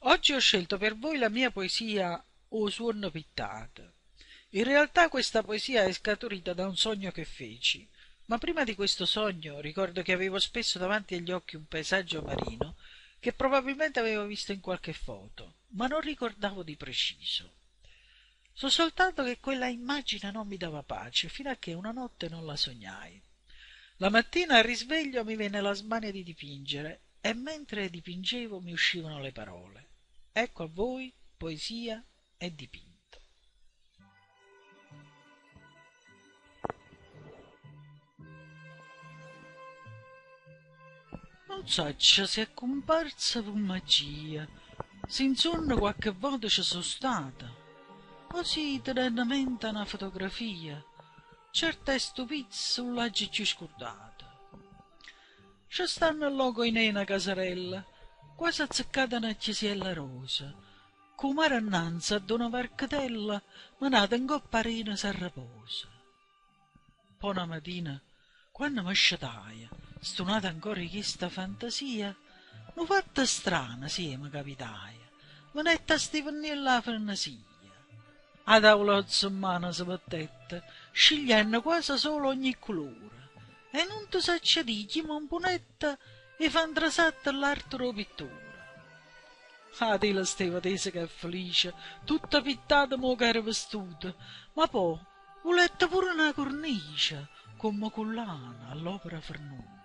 Oggi ho scelto per voi la mia poesia O suono pittato. In realtà questa poesia è scaturita da un sogno che feci, ma prima di questo sogno ricordo che avevo spesso davanti agli occhi un paesaggio marino che probabilmente avevo visto in qualche foto, ma non ricordavo di preciso. So soltanto che quella immagine non mi dava pace fino a che una notte non la sognai. La mattina al risveglio mi venne la smania di dipingere e mentre dipingevo mi uscivano le parole. Ecco a voi poesia e dipinto. Non so se è comparsa per magia, se insonno qualche volta ci sono stata, o se tenendo a mente una fotografia, certa è stupizza sull'aggi più scordata. Ci stanno logo in una casarella, quasi azzeccata una chiesella rosa, cu mare annanzi ad una varcatella, menata in coppa arena si riposa. Poi una mattina, quando mi sciataia, stonata ancora di questa fantasia, un fatto strano, sì, mi capitaia, venette a stivennire la frenesia. A tavola in mano si mettette, scegliendo quasi solo ogni colore, e non ti saccia di chi mamponetta e fan trasatto l'altro pittore. Ah, tela steva tesa che è felice, tutta pittata mo che era vestuta, ma poi volette pure una cornice, come collana all'opera fernuta.